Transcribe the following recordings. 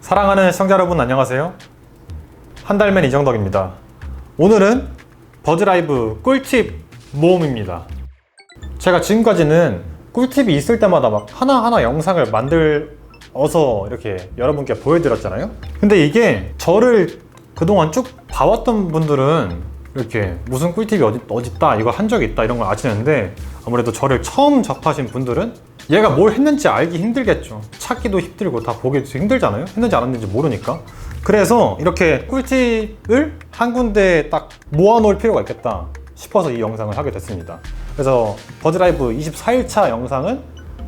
사랑하는 시청자 여러분 안녕하세요. 한달맨 이정덕입니다. 오늘은 버즈라이브 꿀팁 모음입니다. 제가 지금까지는 꿀팁이 있을 때마다 막 하나하나 영상을 만들어서 이렇게 여러분께 보여드렸잖아요. 근데 이게 저를 그동안 쭉 봐왔던 분들은 이렇게 무슨 꿀팁이 어딨다 이거 한 적이 있다 이런 걸 아시는데, 아무래도 저를 처음 접하신 분들은 얘가 뭘 했는지 알기 힘들겠죠. 찾기도 힘들고 다 보기도 힘들잖아요. 했는지 안 했는지 모르니까. 그래서 이렇게 꿀팁을 한 군데에 딱 모아놓을 필요가 있겠다 싶어서 이 영상을 하게 됐습니다. 그래서 버즈라이브 24일차 영상은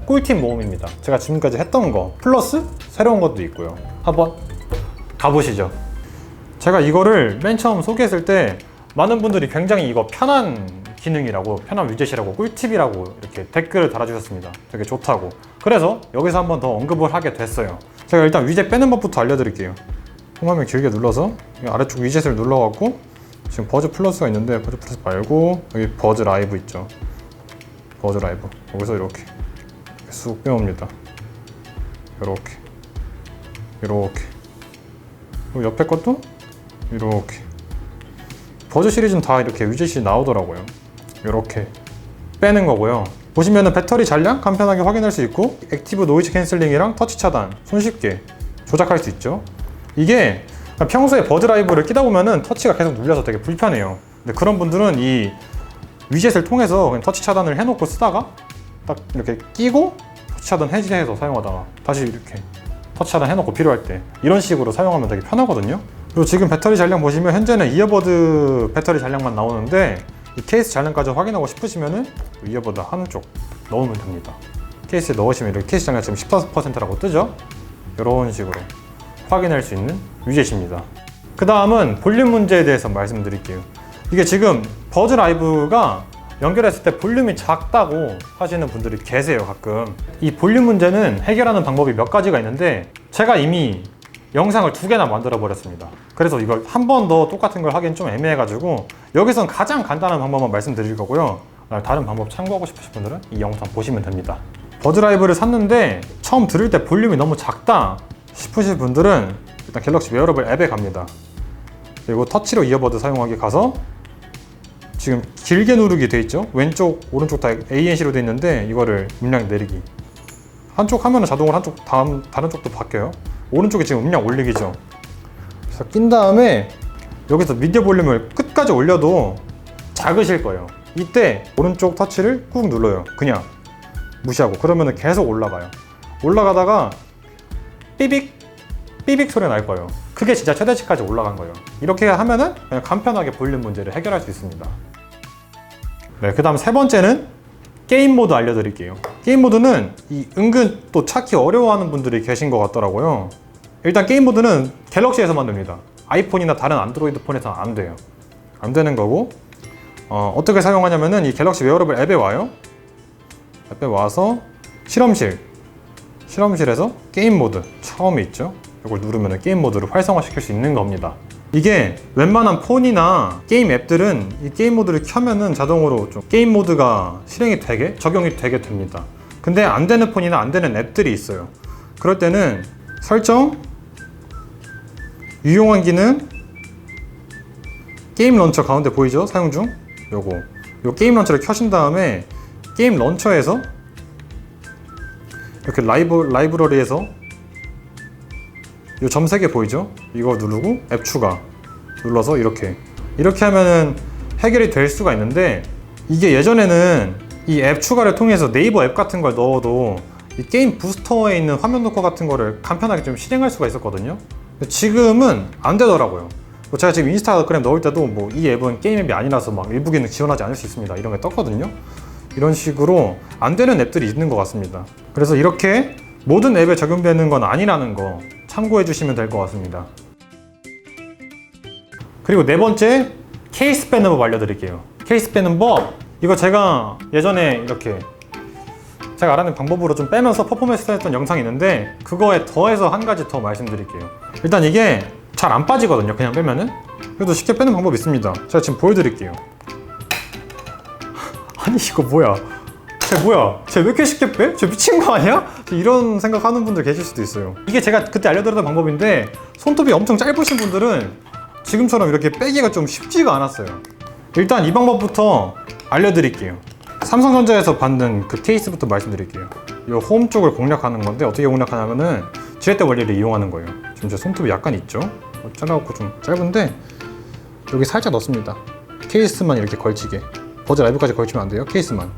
꿀팁 모음입니다. 제가 지금까지 했던 거 플러스 새로운 것도 있고요. 한번 가보시죠. 제가 이거를 맨 처음 소개했을 때 많은 분들이 굉장히 이거 편한 기능이라고, 편한 위젯이라고, 꿀팁이라고 이렇게 댓글을 달아주셨습니다. 되게 좋다고. 그래서 여기서 한번 더 언급을 하게 됐어요. 제가 일단 위젯 빼는 법부터 알려드릴게요. 화면 길게 눌러서 아래쪽 위젯을 눌러갖고, 지금 버즈 플러스가 있는데 버즈 플러스 말고 여기 버즈 라이브 있죠. 버즈 라이브 여기서 이렇게 쑥 빼옵니다. 이렇게 그리고 옆에 것도 이렇게. 버즈 시리즈는 다 이렇게 위젯이 나오더라고요. 이렇게 빼는 거고요. 보시면은 배터리 잔량 간편하게 확인할 수 있고, 액티브 노이즈 캔슬링이랑 터치 차단 손쉽게 조작할 수 있죠. 이게 평소에 버즈 라이브를 끼다 보면은 터치가 계속 눌려서 되게 불편해요. 근데 그런 분들은 이 위젯을 통해서 그냥 터치 차단을 해놓고 쓰다가 딱 이렇게 끼고 터치 차단 해제해서 사용하다가 다시 이렇게 터치 차단 해놓고 필요할 때 이런 식으로 사용하면 되게 편하거든요. 그리고 지금 배터리 잔량 보시면 현재는 이어버드 배터리 잔량만 나오는데, 이 케이스 잔량까지 확인하고 싶으시면은 이어버드 한쪽 넣으면 됩니다. 케이스에 넣으시면 이렇게 케이스 잔량 지금 14%라고 뜨죠? 이런 식으로 확인할 수 있는 위젯입니다. 그 다음은 볼륨 문제에 대해서 말씀드릴게요. 이게 지금 버즈 라이브가 연결했을 때 볼륨이 작다고 하시는 분들이 계세요, 가끔. 이 볼륨 문제는 해결하는 방법이 몇 가지가 있는데, 제가 이미 영상을 2개나 만들어 버렸습니다. 그래서 이걸 한 번 더 똑같은 걸 하기엔 좀 애매해가지고 여기선 가장 간단한 방법만 말씀드릴 거고요. 다른 방법 참고하고 싶으신 분들은 이 영상 보시면 됩니다. 버즈 라이브를 샀는데 처음 들을 때 볼륨이 너무 작다 싶으신 분들은 일단 갤럭시 웨어러블 앱에 갑니다. 그리고 터치로 이어버드 사용하기 가서 지금 길게 누르기 돼 있죠? 왼쪽 오른쪽 다 ANC로 돼 있는데, 이거를 음량 내리기, 한쪽 하면은 자동으로 한쪽 다른 쪽도 바뀌어요. 오른쪽에 지금 음량 올리기죠. 그래서 낀 다음에 여기서 미디어 볼륨을 끝까지 올려도 작으실 거예요. 이때 오른쪽 터치를 꾹 눌러요. 그냥 무시하고. 그러면 계속 올라가요. 올라가다가 삐빅 소리 날 거예요. 그게 진짜 최대치까지 올라간 거예요. 이렇게 하면은 그냥 간편하게 볼륨 문제를 해결할 수 있습니다. 네, 그 다음 세 번째는 게임 모드 알려드릴게요. 게임 모드는 은근 또 찾기 어려워하는 분들이 계신 것 같더라고요. 일단 게임 모드는 갤럭시에서만 됩니다. 아이폰이나 다른 안드로이드 폰에서는 안 돼요. 안 되는 거고, 어떻게 사용하냐면은 이 갤럭시 웨어러블 앱에 와요. 앱에 와서 실험실에서 게임 모드 처음에 있죠. 이걸 누르면 게임 모드를 활성화시킬 수 있는 겁니다. 이게 웬만한 폰이나 게임 앱들은 이 게임 모드를 켜면은 자동으로 좀 게임 모드가 적용이 되게 됩니다. 근데 안 되는 폰이나 안 되는 앱들이 있어요. 그럴 때는 설정, 유용한 기능, 게임 런처 가운데 보이죠? 사용 중. 요 게임 런처를 켜신 다음에 게임 런처에서 이렇게 라이브러리에서 요 점 3개 보이죠? 이거 누르고 앱 추가 눌러서 이렇게 하면은 해결이 될 수가 있는데, 이게 예전에는 이 앱 추가를 통해서 네이버 앱 같은 걸 넣어도 이 게임 부스터에 있는 화면 녹화 같은 거를 간편하게 좀 실행할 수가 있었거든요. 지금은 안 되더라고요. 제가 지금 인스타그램 넣을 때도 뭐 이 앱은 게임 앱이 아니라서 막 일부 기능 지원하지 않을 수 있습니다 이런 게 떴거든요. 이런 식으로 안 되는 앱들이 있는 것 같습니다. 그래서 이렇게 모든 앱에 적용되는 건 아니라는 거 참고해 주시면 될 것 같습니다. 그리고 네 번째, 케이스 빼는 법 알려드릴게요. 케이스 빼는 법, 이거 제가 예전에 이렇게 제가 알아낸 방법으로 좀 빼면서 퍼포먼스 했던 영상이 있는데, 그거에 더해서 한 가지 더 말씀드릴게요. 일단 이게 잘 안 빠지거든요, 그냥 빼면은. 그래도 쉽게 빼는 방법이 있습니다. 제가 지금 보여드릴게요. 아니 이거 뭐야, 쟤 왜 이렇게 쉽게 빼? 쟤 미친 거 아니야? 이런 생각하는 분들 계실 수도 있어요. 이게 제가 그때 알려드렸던 방법인데 손톱이 엄청 짧으신 분들은 지금처럼 이렇게 빼기가 좀 쉽지가 않았어요. 일단 이 방법부터 알려드릴게요. 삼성전자에서 받는 그 케이스부터 말씀드릴게요. 이 홈 쪽을 공략하는 건데 어떻게 공략하냐면은 지렛대 원리를 이용하는 거예요. 지금 제 손톱이 약간 있죠? 잘라갖고 좀 짧은데 여기 살짝 넣습니다. 케이스만 이렇게 걸치게. 버즈 라이브까지 걸치면 안 돼요. 케이스만.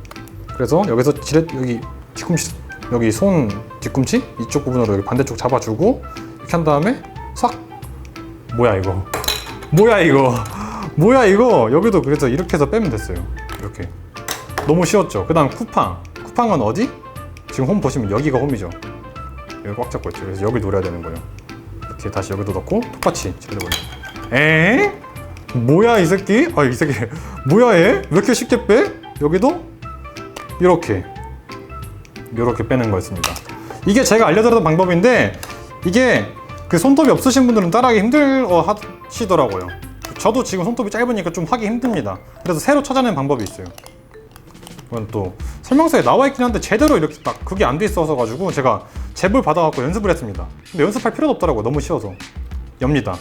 그래서 여기서 여기 뒤꿈치, 여기 손 뒤꿈치 이쪽 부분으로 여기 반대쪽 잡아주고 이렇게 한 다음에 싹. 뭐야 이거? 뭐야 이거? 뭐야 이거? 여기도 그래서 이렇게 해서 빼면 됐어요. 이렇게. 너무 쉬웠죠? 그 다음 쿠팡. 쿠팡은 어디? 지금 홈 보시면 여기가 홈이죠. 여기 꽉 잡고 있죠. 그래서 여기 노려야 되는 거예요. 이렇게 다시 여기도 넣고 똑같이 지려버려. 에? 뭐야 이 새끼? 아 이 새끼 뭐야 얘? 왜 이렇게 쉽게 빼? 여기도 이렇게 빼는 거였습니다. 이게 제가 알려드렸던 방법인데 이게 그 손톱이 없으신 분들은 따라하기 힘들어 하시더라고요. 저도 지금 손톱이 짧으니까 좀 하기 힘듭니다. 그래서 새로 찾아낸 방법이 있어요. 이건 또 설명서에 나와 있긴 한데 제대로 이렇게 딱 그게 안 돼 있어서 가지고 제가 잽을 받아갖고 연습을 했습니다. 근데 연습할 필요도 없더라고요. 너무 쉬워서. 엽니다.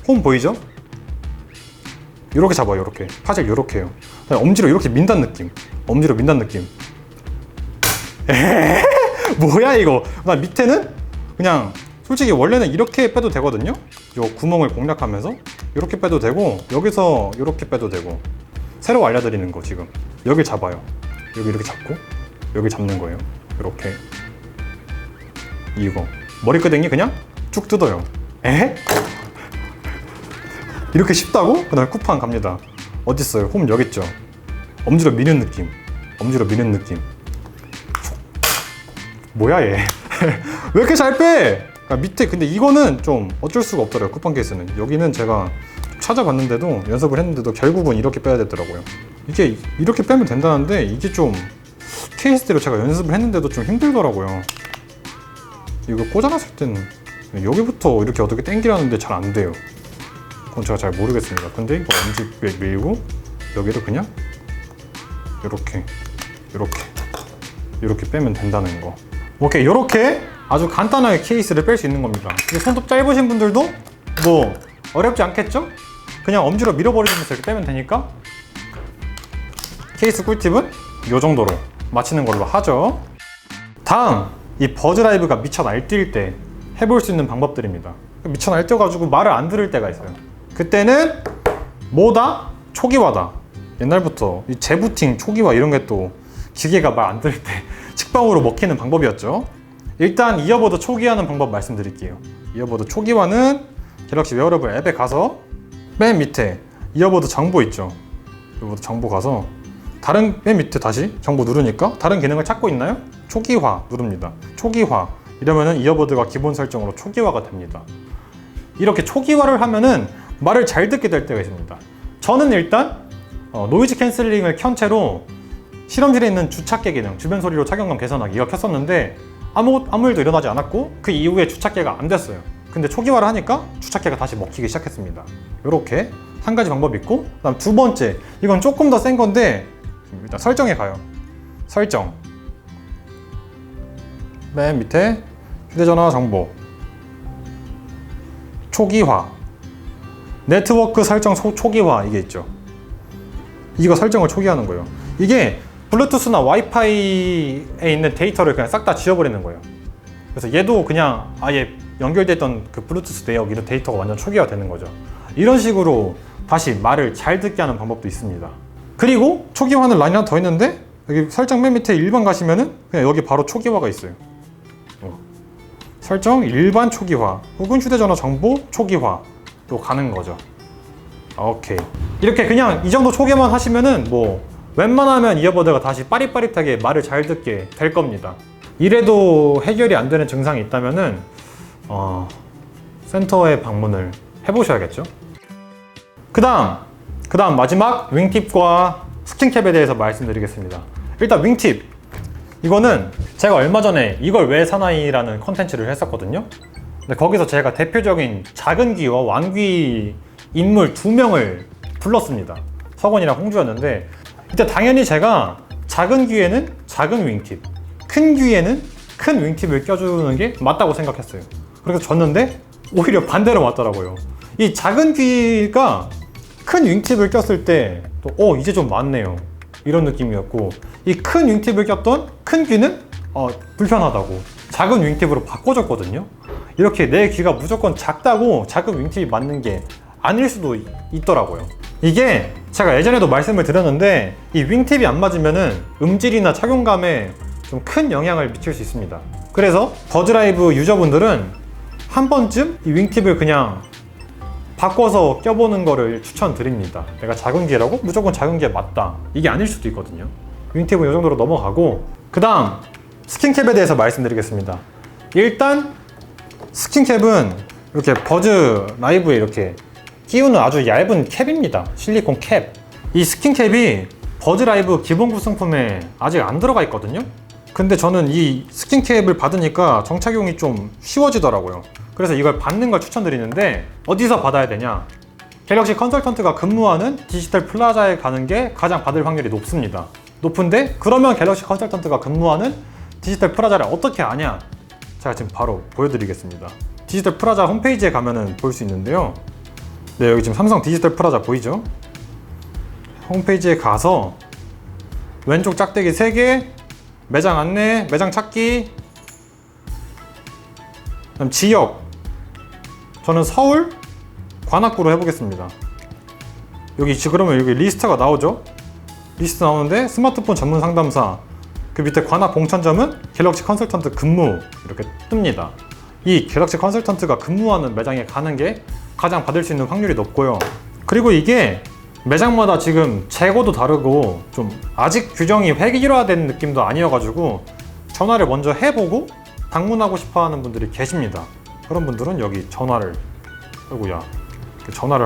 홈 보이죠? 이렇게 잡아요. 이렇게 파질 이렇게 해요. 엄지로 이렇게 민단 느낌. 엄지로 민단 느낌. 에헤 뭐야 이거. 나 밑에는 그냥 솔직히 원래는 이렇게 빼도 되거든요. 요 구멍을 공략하면서 이렇게 빼도 되고 여기서 이렇게 빼도 되고. 새로 알려드리는 거 지금 여기 잡아요. 여기 이렇게 잡고 여기 잡는 거예요. 이렇게. 이거 머리끄댕이 그냥 쭉 뜯어요. 에? 이렇게 쉽다고? 그 다음에 쿠팡 갑니다. 어딨어요? 홈 여기 있죠? 엄지로 미는 느낌. 엄지로 미는 느낌. 뭐야 얘. 왜 이렇게 잘 빼? 그러니까 밑에 근데 이거는 좀 어쩔 수가 없더라고요. 쿠팡 케이스는. 여기는 제가 찾아봤는데도 연습을 했는데도 결국은 이렇게 빼야 되더라고요. 이게 이렇게 빼면 된다는데 이게 좀 케이스대로 제가 연습을 했는데도 좀 힘들더라고요. 이거 꽂아놨을 때는 여기부터 이렇게 어떻게 당기라는데 잘 안 돼요. 그건 제가 잘 모르겠습니다. 근데 이거 엄지 밀고 여기를 그냥 이렇게 빼면 된다는 거. 오케이, 이렇게 아주 간단하게 케이스를 뺄 수 있는 겁니다. 이게 손톱 짧으신 분들도 뭐 어렵지 않겠죠? 그냥 엄지로 밀어버리면서 이렇게 빼면 되니까 케이스 꿀팁은 이 정도로 마치는 걸로 하죠. 다음, 이 버즈 라이브가 미쳐 날뛸 때 해볼 수 있는 방법들입니다. 미쳐 날뛰어가지고 말을 안 들을 때가 있어요. 그때는 뭐다? 초기화다. 옛날부터 이 재부팅, 초기화 이런 게 또 기계가 말 안 들을 때 식빵으로 먹히는 방법이었죠. 일단 이어버드 초기화하는 방법 말씀드릴게요. 이어버드 초기화는 갤럭시 웨어러블 앱에 가서 맨 밑에 이어버드 정보 있죠. 이어버드 정보 가서 맨 밑에 다시 정보 누르니까 다른 기능을 찾고 있나요? 초기화 누릅니다. 초기화 이러면은 이어버드가 기본 설정으로 초기화가 됩니다. 이렇게 초기화를 하면은 말을 잘 듣게 될 때가 있습니다. 저는 일단 노이즈 캔슬링을 켠 채로 실험실에 있는 주착계 기능, 주변 소리로 착용감 개선하기 이거 켰었는데 아무 일도 일어나지 않았고 그 이후에 주착계가 안 됐어요. 근데 초기화를 하니까 주착계가 다시 먹히기 시작했습니다. 이렇게 한 가지 방법이 있고, 그다음 두 번째, 이건 조금 더 센 건데 일단 설정에 가요. 설정 맨 밑에 휴대전화 정보 초기화 네트워크 설정 초기화 이게 있죠. 이거 설정을 초기화하는 거예요. 이게 블루투스나 와이파이에 있는 데이터를 그냥 싹 다 지워버리는 거예요. 그래서 얘도 그냥 아예 연결돼 있던 그 블루투스 내역 이런 데이터가 완전 초기화 되는 거죠. 이런 식으로 다시 말을 잘 듣게 하는 방법도 있습니다. 그리고 초기화는 라인이 하나 더 있는데 여기 설정 맨 밑에 일반 가시면은 그냥 여기 바로 초기화가 있어요. 설정 일반 초기화 혹은 휴대전화 정보 초기화 또 가는 거죠. 오케이. 이렇게 그냥 이 정도 초기화만 하시면은 뭐 웬만하면 이어버드가 다시 빠릿빠릿하게 말을 잘 듣게 될 겁니다. 이래도 해결이 안 되는 증상이 있다면은 센터에 방문을 해보셔야겠죠. 그 다음 마지막 윙팁과 스킨캡에 대해서 말씀드리겠습니다. 일단 윙팁, 이거는 제가 얼마 전에 이걸 왜 사나이라는 컨텐츠를 했었거든요. 근데 거기서 제가 대표적인 작은 귀와 완귀 인물 2명을 불렀습니다. 석원이랑 홍주였는데 이때 당연히 제가 작은 귀에는 작은 윙팁, 큰 귀에는 큰 윙팁을 껴주는 게 맞다고 생각했어요. 그래서 줬는데 오히려 반대로 맞더라고요. 이 작은 귀가 큰 윙팁을 꼈을 때 또 이제 좀 맞네요 이런 느낌이었고, 이 큰 윙팁을 꼈던 큰 귀는 불편하다고 작은 윙팁으로 바꿔줬거든요. 이렇게 내 귀가 무조건 작다고 작은 윙팁이 맞는 게 아닐 수도 있더라고요. 이게 제가 예전에도 말씀을 드렸는데, 이 윙팁이 안 맞으면은 음질이나 착용감에 좀 큰 영향을 미칠 수 있습니다. 그래서 버즈라이브 유저분들은 한 번쯤 이 윙팁을 그냥 바꿔서 껴보는 거를 추천드립니다. 내가 작은 귀라고 무조건 작은 귀에 맞다, 이게 아닐 수도 있거든요. 윙팁은 이 정도로 넘어가고, 그 다음 스킨캡에 대해서 말씀드리겠습니다. 일단 스킨캡은 이렇게 버즈라이브에 이렇게 끼우는 아주 얇은 캡입니다. 실리콘 캡. 이 스킨캡이 버즈라이브 기본 구성품에 아직 안 들어가 있거든요. 근데 저는 이 스킨캡을 받으니까 정착용이 좀 쉬워지더라고요. 그래서 이걸 받는 걸 추천드리는데, 어디서 받아야 되냐? 갤럭시 컨설턴트가 근무하는 디지털 플라자에 가는 게 가장 받을 확률이 높습니다. 높은데, 그러면 갤럭시 컨설턴트가 근무하는 디지털 플라자를 어떻게 아냐? 제가 지금 바로 보여드리겠습니다. 디지털 플라자 홈페이지에 가면은 볼 수 있는데요. 네, 여기 지금 삼성 디지털 플라자 보이죠? 홈페이지에 가서 왼쪽 짝대기 3개, 매장 안내, 매장 찾기, 그다음 지역, 저는 서울 관악구로 해보겠습니다. 여기 그러면 여기 리스트가 나오죠? 리스트 나오는데 스마트폰 전문 상담사, 그 밑에 관악 공천점은 갤럭시 컨설턴트 근무 이렇게 뜹니다. 이 갤럭시 컨설턴트가 근무하는 매장에 가는 게 가장 받을 수 있는 확률이 높고요. 그리고 이게 매장마다 지금 재고도 다르고 좀 아직 규정이 획일화된 느낌도 아니어가지고 전화를 먼저 해보고 방문하고 싶어하는 분들이 계십니다. 그런 분들은 여기 전화를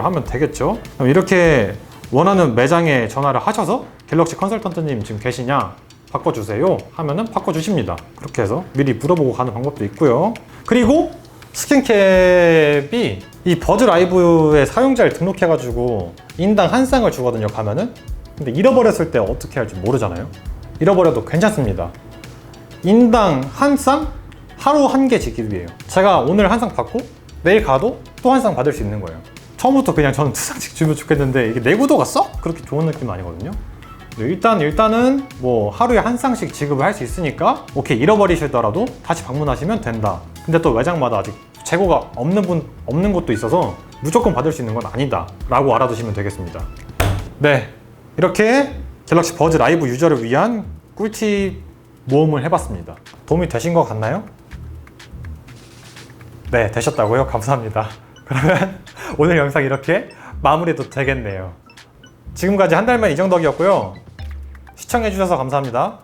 하면 되겠죠. 그럼 이렇게 원하는 매장에 전화를 하셔서 갤럭시 컨설턴트님 지금 계시냐? 바꿔주세요 하면은 바꿔주십니다. 그렇게 해서 미리 물어보고 가는 방법도 있고요. 그리고 스킨캡이 이 버즈라이브의 사용자를 등록해가지고 인당 한 쌍을 주거든요, 가면은. 근데 잃어버렸을 때 어떻게 할지 모르잖아요. 잃어버려도 괜찮습니다. 인당 한 쌍, 하루 1개 지급이에요. 제가 오늘 한 쌍 받고 내일 가도 또 한 쌍 받을 수 있는 거예요. 처음부터 그냥 저는 2쌍씩 주면 좋겠는데 이게 내구도가 썩 그렇게 좋은 느낌은 아니거든요. 일단은 뭐 하루에 한 쌍씩 지급을 할 수 있으니까 오케이, 잃어버리시더라도 다시 방문하시면 된다. 근데 또 매장마다 아직 재고가 없는 곳도 있어서 무조건 받을 수 있는 건 아니다 라고 알아두시면 되겠습니다. 네, 이렇게 갤럭시 버즈 라이브 유저를 위한 꿀팁 모험을 해봤습니다. 도움이 되신 것 같나요? 네, 되셨다고요? 감사합니다. 그러면 오늘 영상 이렇게 마무리해도 되겠네요. 지금까지 한달만 이정덕이었고요. 시청해주셔서 감사합니다.